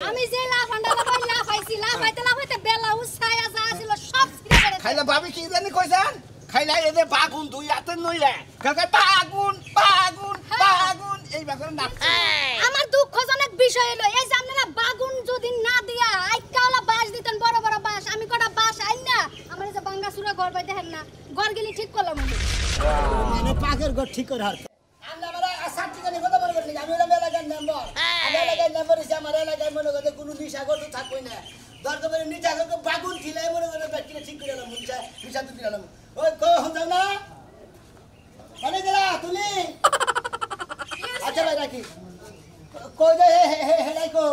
আমি যে লাফান্ডা লাফাইছি লাফাইতে বেলা উছায়া যা ছিল সব ছিঁড়ে ফেলেছে। খাইলা ভাবি কি জানি কইছেন খাইলা এদের বাগুন দুই হাতে নইলে কাকা বাগুন বাগুন বাগুন এই বাগুন না আমার দুঃখজনক বিষয় হলো এই যে আপনারা বাগুন যদি না দিয়া আইকাওলা বাঁশ দিতেন বড় বড় বাঁশ আমি কটা বাঁশ আইন না আমার যে বাঙ্গা সুরা ঘর পাই দেখেন না ঘর গলি ঠিক করলাম মানে পাকের ঘর ঠিক করে হার আমরা আমরা সাতটি জানি কথা বলবো না আমি ওলা এলাকার নাম্বার আমি এলাকার নাম্বার এসে আমার এলাকায় মনে করে কোনো নিশাগর তো থাকবই না দরকার পড়ে নিশাগরকে বাগুন খিলাই মনে করে ব্যক্তিকে ঠিক করে এলাম নিশা তো দিলাম ওই কো হতাও না মানে দিলা তুমি আচ্ছা ভাই রাখি কই দে হে লাইকো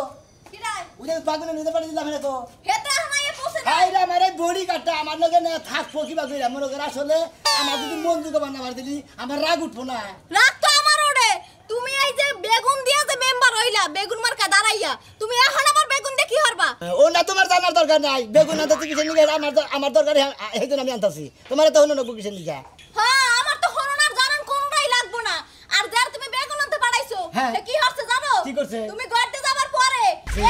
কি রে উনি বাগুনে নিতে পারি দিলাম না তো হেতা হামায়ে পৌঁছে হাই রে আমারে বড়ি কাটা আমার লগে না থাকবো কি বাগুই মনে করে আসলে আমার যদি মন দুটো বানাবার দিলি আমার রাগ উঠবো না রাত তো আমার ওরে তুমি এই যে বেগুন দিয়া যে মেম্বার হইলা বেগুন মার্কা দাঁড়াইয়া তুমি এখন আমার বেগুন দিয়ে কি করবা ও না তোমার জানার দরকার নাই বেগুন আনতে কিসের নিগে আমার দরকার এইজন আমি আনতাছি তোমার তো হলো না কিসের নিগে হ্যাঁ আমার তো হরনার জানান কোনটাই লাগবো না আর যার তুমি বেগুন আনতে পাঠাইছো সে কি হচ্ছে জানো কি করছে তুমি গড়তে যাবার পরে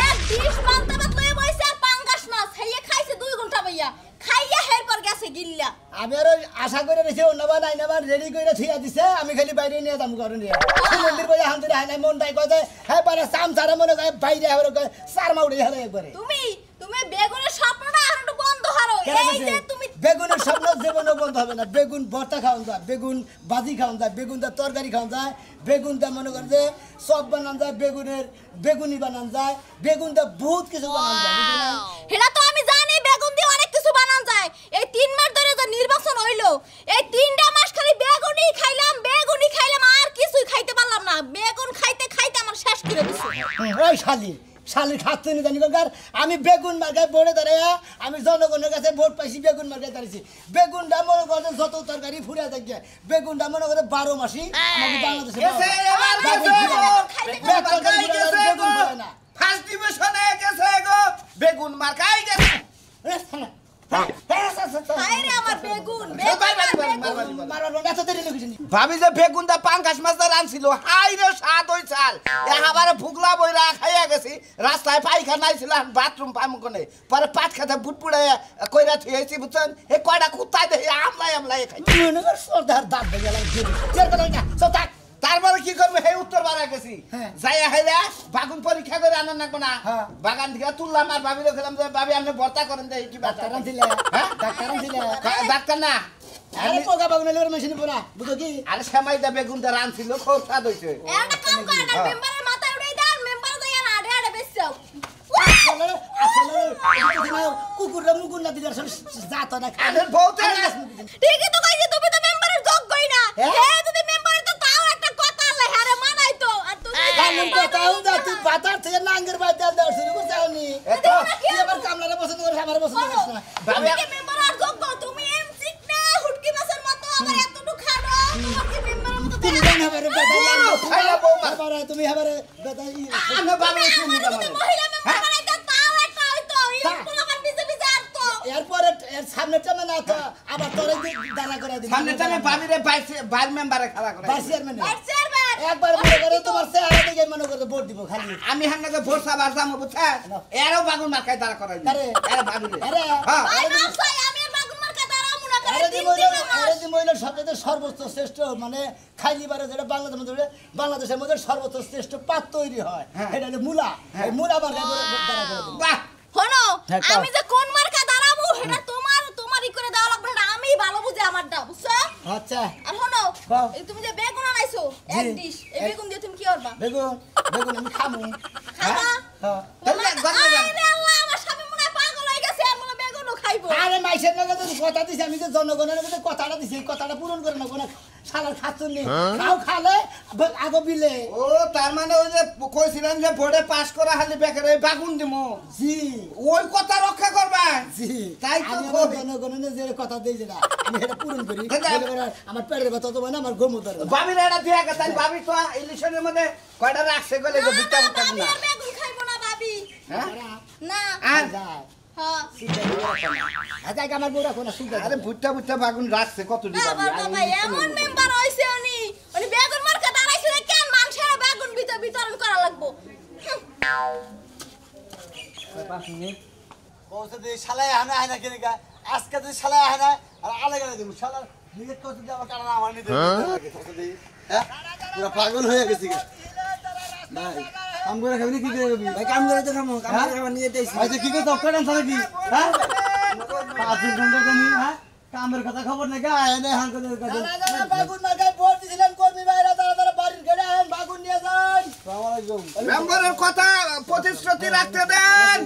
এক ডিশ মানতে বাতলে বইছে আর পাঙ্গাস মাছ হেয়ে খাইছে 2 ঘন্টা ভাইয়া খাইয়া হের পর গেছে গিল্লা আমি আর আশা করে রেখে অন্যবার নাই নাবার রেডি করে থিয়া দিছে আমি খালি বাইরে নিয়ে যাম করে নিয়ে মন্দির বলে হামতে হাই নাই মনটাই কয় হ্যাঁ পারে সাম সারা মনে কয় বাইরে হবে কয় সার মাউড়ি হারে একবারে তুমি বেগুনের স্বপ্নটা আর একটু বন্ধ হারো এই যে তুমি বেগুনের স্বপ্ন জীবনও বন্ধ হবে না বেগুন ভর্তা খাওয়া যায় বেগুন ভাজি খাওয়া যায় বেগুন দা তরকারি খাওয়া যায় বেগুন দা মনে করে যে সব বানান যায় বেগুনের বেগুনি বানান যায় বেগুন দা বহুত কিছু বানান যায় এটা তো আমি জানি বেগুন দিয়ে অনেক কিছু বানান যায় এই 3 মাস ধরে যে নির্বাচন হইলো এই 3টা মাস খালি বেগুনি খাইলাম আর কিছুই খাইতে পারলাম না বেগুন খাইতে খাইতে আমার শেষ করে দিছে ওই শালির খাচ্ছে না জানি কার আমি বেগুন মার্কায় বড়ে দাঁড়াইয়া আমি জনগণের কাছে ভোট পাইছি বেগুন মার্কায় দাঁড়িয়েছি বেগুনটা মনে করে যত তরকারি ফুরিয়া থাকে বেগুনটা মনে করে 12 মাসই আমাদের বাংলাদেশে বেগুন করে না ফার্স্ট ডিভিশনে গেছে গো বেগুন মার্কাই গেছে হায়রে আমার বেগুন ভাবি যে বেগুন দা পাঙ্গাস মাছ দা রানছিল হাই রে স্বাদ হই চাল এবারে ফুগলা বইরা খাইয়া গেছি রাস্তায় পায়খানা আইছিল বাথরুম পামু কোনে পরে পাট খাতে বুটপুড়ে কইরা থইছি বুঝছেন এ কয়টা কুত্তা দে আমলাই খাই মনে কর সর্দার দাঁত ভেঙে গেল চের কথা না সতাক তারপরে কি করবে হে উত্তর বাড়া গেছি যাইয়া হেরা বাগুন পরীক্ষা করে আনার নাকবো না বাগান থেকে তুললাম আর ভাবিলে খেলাম যে ভাবি আপনি ভর্তা করেন দেই কি ডাক্তার আনছিলে ডাক্তার না আরে পোকা বাগুন এর মেশিন পোনা বুঝো কি আরে সেমাই দা বেগুন দা রানছিল খুব স্বাদ হইছে একটা কাম করেন আর মেম্বারের মাথায় উড়াই দেন মেম্বার যাইয়া না আড়ে আড়ে বেচাও আসলে কুকুররা মুকুর না দিলে জাত না আরে বহুত ঠিকই তো কইছি তুমি তো মেম্বারের যোগ্যই না হে যদি মেম্বারে তো তাও একটা কথা আল্লাহ হারে মানাই তো আর তুমি কানুন কথাও যা তুই বাতার থেকে নাঙ্গের বাদ দেওয়া শুরু করতে হওনি তুই আবার কামলারে পছন্দ করে আমার পছন্দ করিস না তুমি কি মেম্বার আর যোগ্য তুমি এমসি না হুটকি মাছের মতো আমার এতটুকু খানো তোমার কি মেম্বারের মতো তুমি জান হাবারে খাইলা বৌমা বেটা তুমি হাবারে বেটা আমি বাবা শুনি না মহিলা মেম্বার বানাইতে তাও একটা হইতো এই পোলাকার বিজেপি জানতো এরপরে এর সামনেটা না তো আবার তোরে দাঁড়া করে দিবি সামনেটা ভাবিরে ভাইস মেম্বারে খেলা করে ভাইস চেয়ারম্যান চেয়ারম্যান একবার মনে করে তোমার চেহারা দেখে মনে করে ভোট দিব খালি আমি হান্নাকে ভোট সাবার যাবো বুঝছেন এরও বাগুন মার্কায় দাঁড়া করাই আরে এর ভাবিরে আরে হ্যাঁ ভাই নাম চাই আমি আর বাগুন মার্কা দাঁড়াও মুনা করে আরে তিন মহিলা দিন আমার আরে মহিলার সবচেয়ে সর্বোচ্চ শ্রেষ্ঠ মানে খাইলিবারে যেটা বাংলাদেশের মধ্যে সর্বোচ্চ শ্রেষ্ঠ পাত তৈরি হয় এটা হলো মূলা এই মূলা মার্কা দাঁড়া করে দিবি বাহ শোনো হ্যাঁ, আমি যে কোন মার্কা দাঁড়াবো সেটা তোমারই করে দেওয়া লাগবে না আমি ভালো বুঝি আমারটা বুঝছো আচ্ছা আর শোনো বাহ। এই তুমি যে বেগুন আনাইছো এক জি। ডিশ এই বেগুন দিয়ে তুমি কি করবা বেগুন আমি খামু খাবা হ্যাঁ তাহলে গন্ধ জান আরে আল্লাহ আমার স্বামী মনে হয় পাগল হয়ে গেছে আর মনে হয় বেগুনও খাইবো আরে মাইশের লগে তো কথা দিছি আমি যে জনগণের কাছে কথাটা দিছি এই কথাটা পূরণ করে না কোন শালার খাচ্ছুন নি খাও খালে আগো বিলে ও তার মানে ওই যে কইছিলেন যে ভোটে পাস করা হলে বেকারে বাগুন দিমু জি ওই কথা রক্ষা করবা জি তাই তো আমি কই। জনগণের যে কথা দিয়েছি না আমি এটা পূরণ করি দাদা। আমার পেটের ব্যথা তো মানে আমার ঘুমো ধরে না। ভাবির এটা দিয়া গেছে ভাবি তো ইলেকশনের মধ্যে কয়টা রাখছে গলে যে বুটটা বুটটা ভাবি না আর বেগুন খাইবো না ভাবি হ্যাঁ না আর যায় হ্যাঁ আচ্ছা আমার বউরা কোন সুবিধা আরে বুটটা বুটটা বাগুন রাখছে কত দিবা বাবা এমন মেম্বার হইছে উনি বেগুন মার্কা দাঁড়াইছে কেন মানুষের বেগুন বিতরণ করা লাগবো 5 মিনিট কৌশল দিয়ে শালায় হানা হানা কিনে গা আজকে তুই শালায় হানা আর আলে গেলে দিব শালা নিজে কৌশল দিয়ে আমার কারণ আমার নিতে হ্যাঁ পুরো পাগল হয়ে গেছি গা ভাই কাম করে খাবি কি করে খাবি ভাই কাম করে তো খামু কাম করে খাবার নিয়ে যাইছি আচ্ছা কি করছ করেন তাহলে কি হ্যাঁ 5 ঘন্টা জানি হ্যাঁ কামের কথা খবর নাই গা এনে হান করে দাদা বাগুন মার্কায় ভোট দিছিলেন কর্মী ভাইরা তারা বাড়ির ঘরে আহেন বাগুন নিয়ে যান আসসালামু আলাইকুম মেম্বারের কথা প্রতিশ্রুতি রাখতে দেন।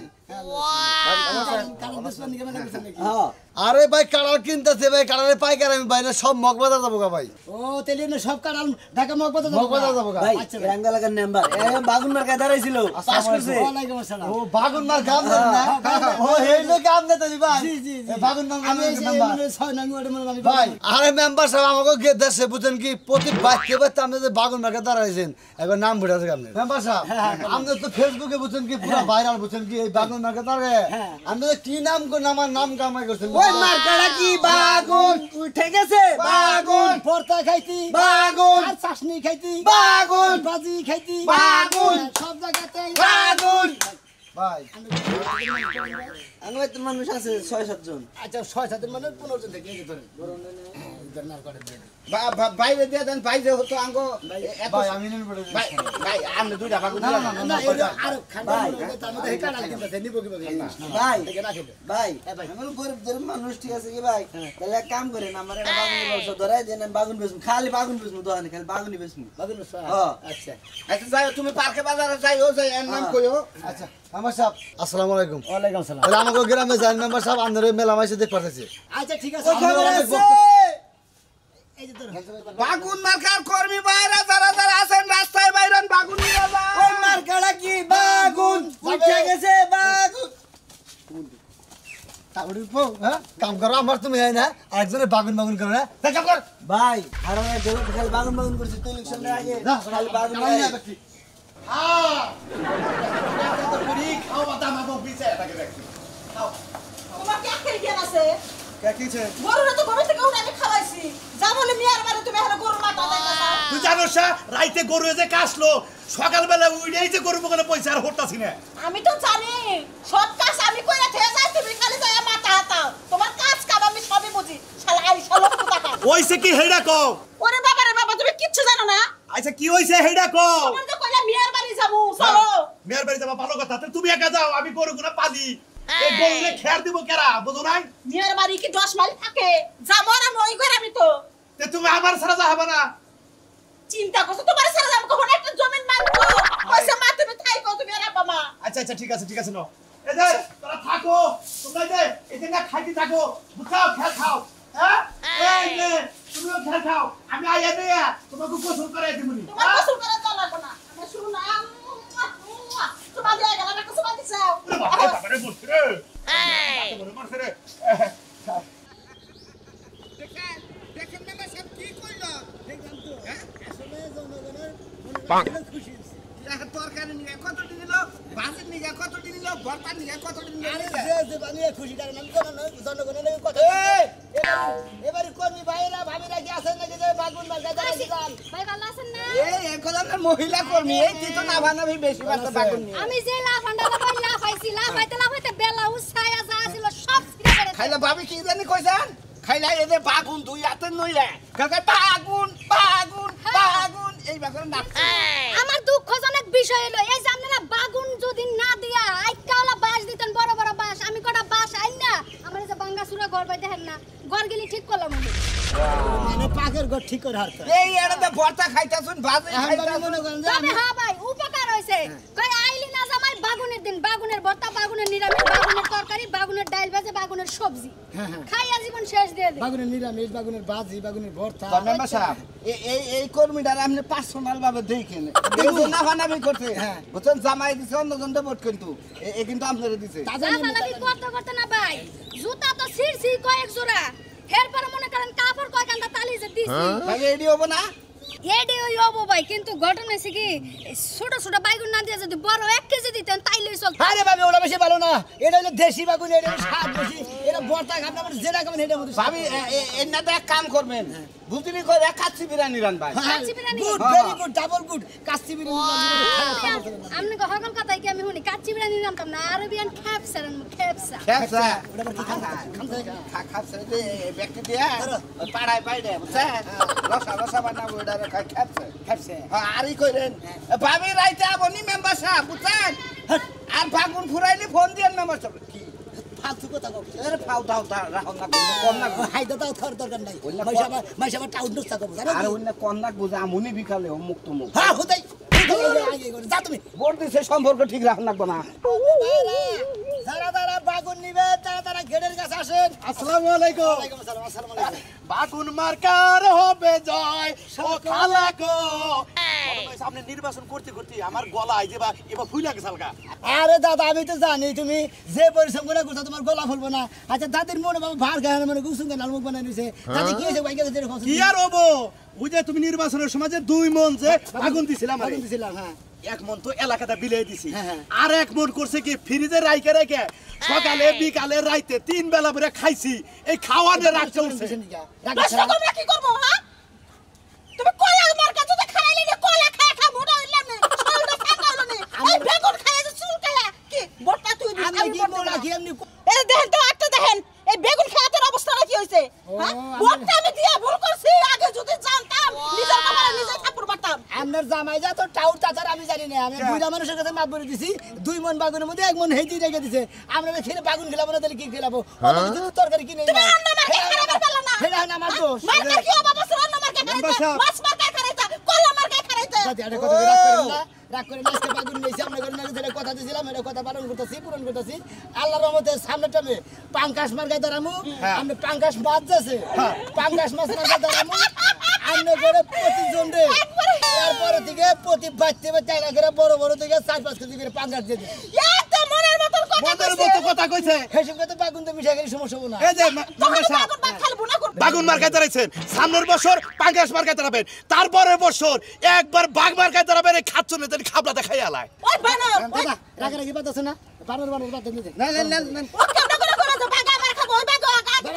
আরে ভাই কাড়াল কিনতেছে ভাই কাড়ালে পাইকার আমি বাইরে সব মগবাজার যাবো গা ভাই ও তেলি না সব কারণ ঢাকা মগবাজার মগবাজার যাবো গা ভাই রাঙ্গা লাগার নাম্বার এ বাগুন মার্কা দাঁড়াইছিল পাস করছে ওয়ালাইকুম আসসালাম ও বাগুন মার কাম দেন না ও হেইলো কাম দেন তাই ভাই জি জি জি বাগুন মার আমি নাম্বার 6 নং ওয়ার্ডে মানে আমি ভাই আরে মেম্বার সাহেব আমাকে গিয়ে দেশে বুঝেন কি প্রতি বাক্যে বাক্যে আপনি যে বাগুন মার্কা দাঁড়াইছেন একবার নাম ভরে আছে আপনি মেম্বার সাহেব আপনি তো ফেসবুকে বুঝেন কি পুরো ভাইরাল বুঝেন কি এই বাগুন মার্কা দাঁড়ায় আপনি কি নাম কোন আমার নাম কামাই করছেন ওই মার্কাটা কি বাগুন উঠে গেছে বাগুন পর্তা খাইতি বাগুন আর চাশনি খাইতি বাগুন বাজি খাইতি বাগুন সব জায়গাতে বাগুন ভাই আমি তো মানুষ আছে 6-7 জন আচ্ছা 6-7 মানে 15 জন থেকে এই ধরেন ধরেন আর করে দেন বাইরে দিয়ে দেন বাইরে হতো আঙ্গ এত ভাই আমি নিন পড়ে ভাই ভাই আপনি দুইটা বাগুন না, না, না এটা আর খান্ডা তার মধ্যে হেকাড়া কিনতে নিব কি ভাই দেখে না খেতে ভাই এ ভাই। আমি গরিব মানুষ ঠিক আছে কি ভাই তাহলে এক কাম করেন আমার একটা বাগুন ব্যবসা ধরাই দেন আমি বাগুন বেচবো খালি বাগুন বেচবো দোকানে খালি বাগুনই বেচবো বাগুন হ্যাঁ। আচ্ছা আচ্ছা যাই তুমি পার্কে বাজারে যাইও যাই এর নাম কইও আচ্ছা মেম্বার সাহেব আসসালামু আলাইকুম ওয়ালাইকুম আসসালাম তাহলে আমাকে গ্রামে যান মেম্বার সাহেব আপনার মেলা মাইসে দেখ পাঠাইছে আচ্ছা ঠিক আছে ওই খবর আছে এই যে ধরেন বাগুন মার্কার কর্মী বাইরে যারা যারা আছেন রাস্তায় বাইরেন বাগুন নিয়ে ওই যান মার্কাটা কি বাগুন উঠে গেছে বাগুন তাহলে হ্যাঁ কাম করো আমার তুমি হয় না আরেকজনের বাগুন বাগুন করো না তা কাম কর ভাই হারাম জগৎ খালি বাগুন বাগুন করছে তুই ইলেকশনের আগে না খালি বাগুন আমি না দেখি তোমার কি আখের জ্ঞান আছে কে কিছে গরুরে তো ঘরে থেকে উঠে আমি খাওয়াইছি যা বলে মিয়ার বাড়ি তুমি এখন গরুর মাথা দেখাও তুই জানোস না রাইতে গরু যে কাশলো সকালবেলা উঠেই যে গরু মনে পয়সা আর হতাছি না আমি তো জানি সব কাজ আমি কইরা থেকে যাই তুমি খালি যাই মাথা হাতাও তোমার কাজ কাম আমি সবই বুঝি শালা আই শালা টাকা ওইসে কি হেডা কও ওরে বাবা রে বাবা তুমি কিচ্ছু জানো না আচ্ছা কি হইছে হেডা কও তোমার তো কইলা মিয়ার বাড়ি যাবো চলো মেয়ের বাড়ি যাবা ভালো কথা তাহলে তুমি একা যাও আমি গরু গুনা পালি এই গরুরে খেয়ার দিব কেরা বুঝো নাই মিয়ার বাড়ি কি 10 মাইল থাকে যাবো আর আমি ওই করে আমি তো তে তুমি আমার সারা যা হবে না চিন্তা করছো তোমার সারা যাবো কখন একটা জমিন মানবো পয়সা মা তুমি থাইকো তুমি আর বাবা মা আচ্ছা আচ্ছা ঠিক আছে নাও এই যে তোরা থাকো তোমরা যে এই যে না খাইতে থাকো বুঝাও খেল খাও হ্যাঁ এই যে তুমিও খেল খাও আমি আইয়া দেয়া তোমাকে গোসল করাই দিবনি তোমার কসুর করে চল লাগবো না আমি শুরু না তোমার দিয়ে গেল না কসুর দিছে বাবারে বলছি রে এই বলে মারছে রে দেখেন মেম্বার সাহেব কি কইলো দেখলাম তো আসলে জনগণের খুশি হয়েছে তরকারি নিয়ে কত দিল ভাজির নিয়ে কত দিল ভর্তা নিয়ে কত দিল আরে যে বানিয়ে খুশি কারণ আমি জনগণের কথা এবারে কর্মী ভাইরা ভাবিরা কি আছেন নাকি যে বাগুন মার্কা যারা দিলাম ভাই ভালো আছেন না এই এখন আমরা মহিলা কর্মী এই তুই তো না ভানাবি বেশি বাত বাগুন নিয়ে আমি যে লাফান্ডা লাফাইছি লাফাইতে বেলা উছায়া যা ছিল সব ছিঁড়ে ফেলেছে খাইলা ভাবি কি জানি কইছেন খাইলা এই যে বাগুন দুই হাতে নইলা কাকা বাগুন বাগুন বাগুন এই বাগুন না আমার দুঃখজনক বিষয় হলো এই যে আপনারা বাগুন যদি না দিয়া আইকাওলা বাঁশ দিতেন বড় বড় বাঁশ আমি কটা বাঁশ আইন না আমার এই যে বাঙ্গাসুরা ঘর বাই দেখেন না ঘর গেলি ঠিক করলাম আমি মানে পাকের ঘর ঠিক করে হারতে এই এড়াতে ভর্তা খাইতাছুন ভাজি খাইতাছুন মনে করেন যে তবে হ্যাঁ ভাই উপকার হইছে কই আইলি না জামাই বাগুনের দিন বাগুনের ভর্তা বাগুনের নিরামিষ বাগুনের তরকারি বাগুনের ডাল ভাজা বাগুনের সবজি খাইয়া জীবন শেষ দিয়ে দে বাগুনের নিরামিষ বাগুনের বাজি বাগুনের ভর্তা মেম্বার সাহেব এই কর্মীটার আপনি পার্সোনাল ভাবে দেখেন দেখুন না ভানাবি করতে বুঝছেন জামাই দিছে অন্যজন ভোট কিন্তু এ কিন্তু আপনারে দিছে জামালাবি করতে করতে না ভাই জুতা তো ছিড়ছি কয়েক জোড়া এরপর মনে করেন কাপড় কয় কান্দা তালি যে দিছি ভাই এডি হবো না এডি ওই অবো ভাই কিন্তু ঘটনা হইছে কি ছোট ছোট বাইগুন না দিয়ে যদি বড় 1 কেজি দিতেন তাইলেই চলত আরে ভাবি ওটা বেশি ভালো না এটা হলো দেশি বাগুন এটা স্বাদ বেশি এটা বর্তা খাবেন আপনি যেটা খাবেন এটা মধ্যে ভাবি এন্না তো এক কাম করবেন বুঝলি কই কাচ্চি বিরিয়ানি রান ভাই kacchi biryani good very good double good kacchi biryani আমনে কো হগল কথাই কি আমি শুনি কাচ্চি বিরিয়ানি নাম কাম না আরবিয়ান খেপসা খেপসা খেপসা ওটা কি খাপসা দে ব্যক্তি দিয়া পাড়ায় পাইডে বুঝছেন রসা রসা বানাবো এটা খেপসা খাচ্ছে হ্যাঁ আরই কইরেন ভাবি রাইতে আবনি মেম্বার সাহেব বুঝছেন আর ফাগুন ফুরাইলে ফোন দিয়েন মেম্বার সাহেব কি ফালতু কথা কও আরে ফাউ দাও রাখো না কম না হাইদা দাও থর দরকার নাই মাইশাবা টাউন দস্তা করব জানো আর অন্য কম না বুঝা আমুনি বিকালে ও মুক্ত মুখ হ্যাঁ হুদাই যা তুমি ভোট দিছে সম্পর্ক ঠিক রাখ না না যারা যারা বাগুন নিবে তারা গেটের কাছে আসেন আসসালামু আলাইকুম ওয়ালাইকুম আসসালাম আসসালামু আলাইকুম বাগুন মার্কার হবে জয় ও খালা গো সামনে নির্বাচন করতে করতে আমার গলায় যে বা এবার ফুইলা গেছে হালকা আরে দাদা আমি তো জানি তুমি যে পরিশ্রম করে করছো তোমার গলা ফুলবো না আচ্ছা দাদির মনে বাবা ভার গায়ে মনে গুসুম গান আলমুক বানাই নিছে দাদি কি হয়েছে বাইকে যেতে কি আর হবো ওই যে তুমি নির্বাচনের সময় যে 2 মন যে বাগুন দিছিলাম বাগুন দিছিলাম হ্যাঁ 1 মন তো এলাকাটা বিলাই দিছি হ্যাঁ। আর 1 মন করছে কি ফ্রিজে রাইকে রেখে সকালে বিকালে রাইতে 3 বেলা করে খাইছি এই খাওয়ানে রাখ চলছে নষ্ট তোমরা কি করবো হ্যাঁ তুমি কলা মার কাছে তো খাইলে না কলা খায় খা মোটা হইলাম না চলটা খাইলো না এই বেগুন খায় যে চুল কালা কি বড়টা তুই দিস আমি কি মোলা কি এমনি এই দেখেন তো একটা দেখেন এই বেগুন খাওয়ার অবস্থাটা কি হইছে হ্যাঁ বড়টা আমি দিয়া ভুল করছি আগে যদি জানতাম নিজের কপালে নিজে থাপুর পারতাম আপনার জামাই যা তো টাউট চাচার আমি জানি না আমি বুড়া মানুষের কাছে মাপ বলে দিছি 2 মন বাগুনের মধ্যে 1 মন হেঁটে রেখে দিছে আমরা খেলে বাগুন খেলাবো না তাহলে কি খেলাবো তরকারি কিনে তুমি অন্য মার্কে খারাপ পারলা না হেডা না আমার দোষ মার্কে কি অবাব আছে অন্য মার্কে খারাইতা মাছ মার্কে খারাইতা কলা মার্কে খারাইতা দাদি আরে কথা রাগ করেন না রাগ করে আজকে বাগুন নিয়েছি আমরা ঘরে নাকি কথা দিয়েছিলাম এটা কথা পালন করতেছি পূরণ করতেছি আল্লাহর রহমতে সামনে টামে পাঙ্কাশ মার্কায় দাঁড়ামু আমরা পাঙ্কাশ মাছ যাচ্ছে পাঙ্কাশ মাছ মার্কায় দাঁড়ামু আমরা ঘরে প্রতিজন রে এরপরে থেকে প্রতি বাচ্চা বাচ্চা করে বড় বড় থেকে 4-5 কেজি করে পাঙ্কাশ দিয়ে দিই এত মনের মতন কথা মনের মতো কথা কইছে হেসে কথা বাগুন তো মিশা গেলে সমস্যা হবে না এই যে মেম্বার সাহেব বাগুন ভাত খালবো না করব বাগুন মার্কায় দাঁড়াইছেন সামনের বছর পাঙ্গাস মার্কায় দাঁড়াবেন তারপরের বছর একবার বাঘ মার্কায় দাঁড়াবেন এই খাচ্ছ না তাহলে খাবলা দেখাই আলায় ওই বানর দাদা রাগারাগি বাদ আছে না বানর বাদ দিতে না না না ও কেমন করে করে তো বাগা মার খাবো ওই বাগা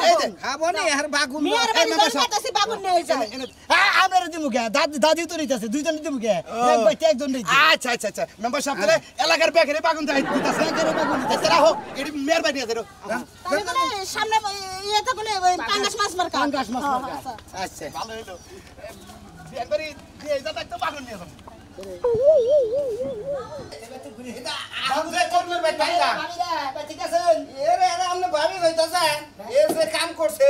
এই যে খাবো না আর বাগুন মিয়ার বাড়ি জন্মাতাছি বাগুন নিয়ে যায় হ্যাঁ আমরা দিমু কে দাদি তো নিতেছে দুইজন দিমু কে এক বাইতে একজন দিতে আচ্ছা আচ্ছা আচ্ছা মেম্বার সাহেব তাহলে এলাকার বেকারে বাগুন দেখাই দিতেছে তারা হোক এটি মেয়ের বাড়ি আছে তাহলে মানে সামনে ইয়েতে বলে ওই পাঙ্গাস মাছ মার্কা পাঙ্গাস মাছ মার্কা। আচ্ছা ভালো হইলো একবারই দিয়ে যা তো বাগুন নিয়ে যাবো আমরে করবে বেটাইরা ভাবিরা ঠিক আছেন এরে এরে আমনে ভাবি কইতাছে এর যে কাম করছে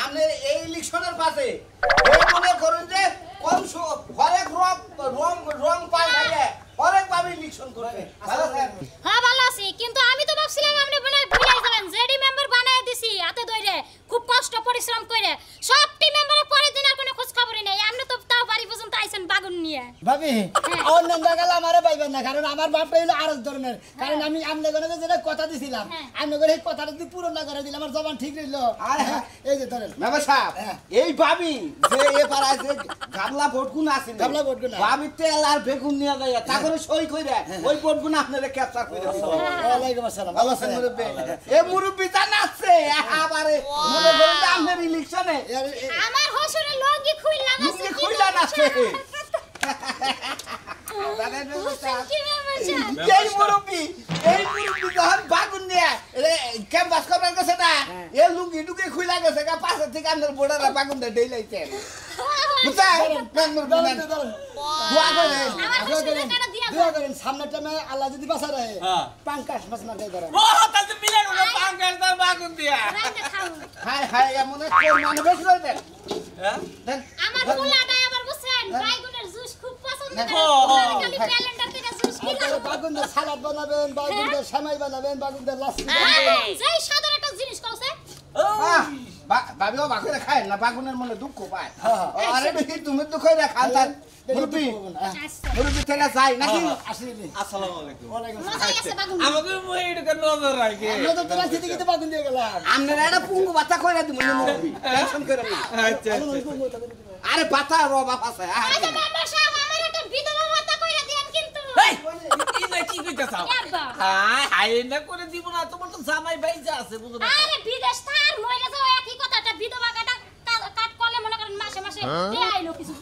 আমনে এই ইলেকশনের পাশে এই মনে করুন যে কম হরেক রং পাল্টাইয়ে হরেক ভাবে ইলেকশন করবে ভালো স্যার হ্যাঁ ভালো আছি কিন্তু আমি তো ভাবছিলাম আপনি ভুলাই গেলেন জেডি মেম্বার বানায় দিছি হাতে ধরে খুব কষ্ট পরিশ্রম করে সব টিম মেম্বারের পরের দিন আর কোনো খোঁজ খবরই নাই আপনি তো তাও বাড়ি পর্যন্ত আইছেন বাগুন নিয়ে ভাবি অন্য জায়গায় আমারে পাইবেন না কারণ আমার বাপটা হলো আরেক ধরনের কারণ আমি আমনে গনে যেটা কথা দিছিলাম আমনে গনে এই কথাটা যদি পূরণ না করে দিলে আমার জবান ঠিক রইলো এই যে ধরেন মেম্বার সাহেব এই ভাবি যে এ পাড়ায় যে গাবলা ভোটগুন আছে গাবলা ভোটগুন ভাবি তেল আর বেগুন নিয়ে যায় তারপরে সই কইরা ওই ভোটগুন আপনারে ক্যাপচার কইরা ওয়ালাইকুম আসসালাম ভালো আছেন মুরব্বি এ মুরব্বি জানাচ্ছে এবারে মনে করেন যে আপনার ইলেকশনে আমার হসুরের লঙ্গি খুইলা মুরব্বি খুইলা নাছে কি মেম্বার সাহেব এই মুরব্বি যখন বাগুন নিয়ে ক্যাম্পাস করার গেছে না এ লুঙ্গি ডুঙ্গি খুইলা গেছে গা পাশে থেকে আপনার বোর্ডারা বাগুন দিয়ে ডেইলাইছে দোয়া করেন সামনের টাইমে আল্লাহ যদি বাঁচা রাখে পাঙ্কাশ মাছ মার্কায় ধরেন রাইতে খাও হায় হায় এমন মানে বেশি রয়ে দেন আমার পোলাটাই আবার বুঝছেন বাইগুনের জুস খুব পছন্দ করে খালি ক্যালেন্ডার থেকে জুস কিনা বাগুন দিয়ে সালাদ বানাবেন বাগুন দিয়ে সেমাই বানাবেন বাগুন দিয়ে লাচ্ছি যেই সাধারণ একটা জিনিস কওছে ভাবিও বাকুরে খায় না বাগুনের মনে দুঃখ পায় আরে বেশি তুমি দুঃখ রে খান তার মুরব্বি মুরব্বি থেকে যাই নাকি আসেনি আসসালামু আলাইকুম মজা গেছে বাগুন আমাকে মহিড়কে নজর রাখে আমরা তো তোরা সিটি গিতে বাগুন দিয়ে গেলাম আমনের একটা পুঙ্গু বাতা কইরা দিমু মুরব্বি টেনশন করেন না আচ্ছা আরে বাতা রবাব আছে আচ্ছা মেম্বার সাহেব আমার একটা বিধবা ভাতা কইরা দেন কিন্তু এই ইনা কি কইতাছাও ইয়ারবা হাই না করে দিব না তোমার তো জামাই ভাইজা আছে বুঝো না আরে বিদেশ থার মইরা যাও একই কথা একটা বিধবা কাট করলে মনে করেন মাসে মাসে দিয়ে আইলো কিছু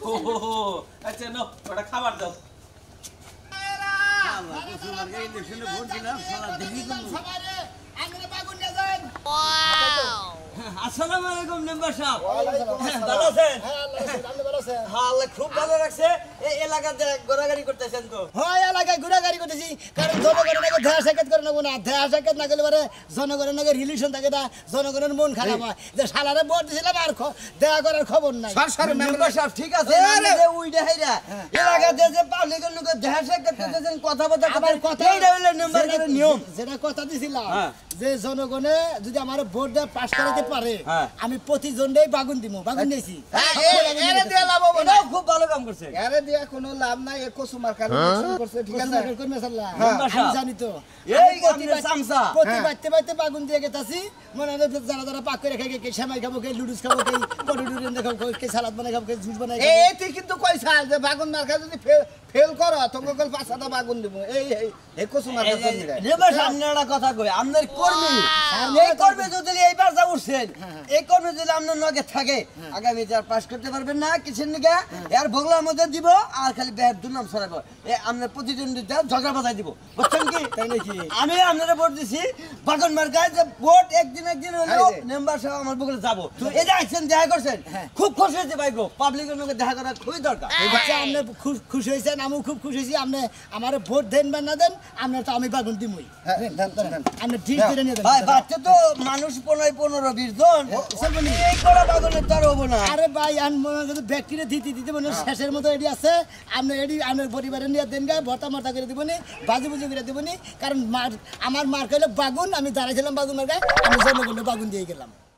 আচ্ছা নো ওটা খাবার দাও সবারে আমরা বাগুন নিয়ে যান আসসালামু আলাইকুম মেম্বার সাহেব ভালো ভালো আছেন হ্যাঁ আল্লাহ আপনি ভালো আছেন হ্যাঁ আল্লাহ খুব ভালো রাখছে এই এলাকাতে ঘোরাঘুরি করতেছেন তো হয় এলাকায় ঘোরাঘুরি করতেছি কারণ জনগণের নাকি দেহা সাক্ষাৎ করে নেবো না দেহা সাক্ষাৎ না করলে পরে জনগণের নাকি রিলেশন থাকে না জনগণের মন খারাপ হয় যে সালারে ভোট দিয়েছিলাম আর দেহা করার খবর নাই সরসর মেম্বার সাহেব ঠিক আছে আরে! যে উইডা হাইরা এলাকাতে যে পাবলিকের লোক দেহা সাক্ষাৎ করতেছেন কথা বলতে আমার কথা এইটা হলো মেম্বারের নিয়ম যেটা কথা দিছিলাম হ্যাঁ। যে জনগণে যদি আমার ভোট দিয়ে পাস করাতে পারে হ্যাঁ। আমি প্রতিজনটাই বাগুন দিব বাগুন নিয়েছি এরে দিয়ে লাভ হবে না এটাও খুব ভালো কাম করছে এরে দিয়ে কোনো লাভ নাই এ কসুমার কারণে করছে ঠিক আছে আমি জানি তো এই আপনার চামচা প্রতি বাইতে বাইতে বাগুন দিয়ে গেতাছি মনে হয় যারা যারা পাক করে খাই কে সেমাই খাবো কে লুডুস খাবো কে পটুডুরেন খাবো কে সালাদ বানাই খাবো কে জুস বানাই খাবো এই তুই কিন্তু কইছা যে বাগুন মার্কা যদি ফেল করো তোমাকে কল পাঁচটা বাগুন দিব এই কসুমার কাছে মেম্বার সাহেব আপনার একটা কথা কই আপনার কর্মী এই কর্মী যদি এইবার যা উঠছেন এই কর্মী যদি আপনার নগে থাকে আগামী যার পাস করতে পারবেন না কিসের নিকে এর বগলার মধ্যে দিব আর খালি ব্যাট দুনাম ছড়াবো আপনার প্রতিদ্বন্দ্বিতা ঝগড়া বাজাই দিব বুঝছেন কি তাই নাকি আমি আপনারা ভোট দিছি বাগন মার্কায় যে ভোট একদিন হলো মেম্বার সাহেব আমার বগলে যাবো এই যে আইছেন দেখা করছেন খুব খুশি হয়েছে ভাই গো পাবলিকের লগে দেখা করা খুবই দরকার আচ্ছা আপনি খুশি হয়েছেন আমিও খুব খুশি হয়েছি আপনি আমার ভোট দেন বা না দেন আপনার তো আমি বাগুন দিমই আপনি ঠিক করে নিয়ে ভাই দেন বাচ্চা তো মানুষ 15-20 জন এই করা বাগনের তার হবো না আরে ভাই আন মনে যদি ব্যাকটেরিয়া দিতে দিতে মনে শেষের মতো এডি আছে আপনি এডি আপনার পরিবারের নিয়ে দেন গা ভর্তা মর্তা করে দিবনি বাজু বুঝি করে দিবনি কারণ আমার মার কইলে বাগুন আমি দাঁড়াইছিলাম বাগুন মার্কায় আমি জনগণে বাগুন দিয়ে গেলাম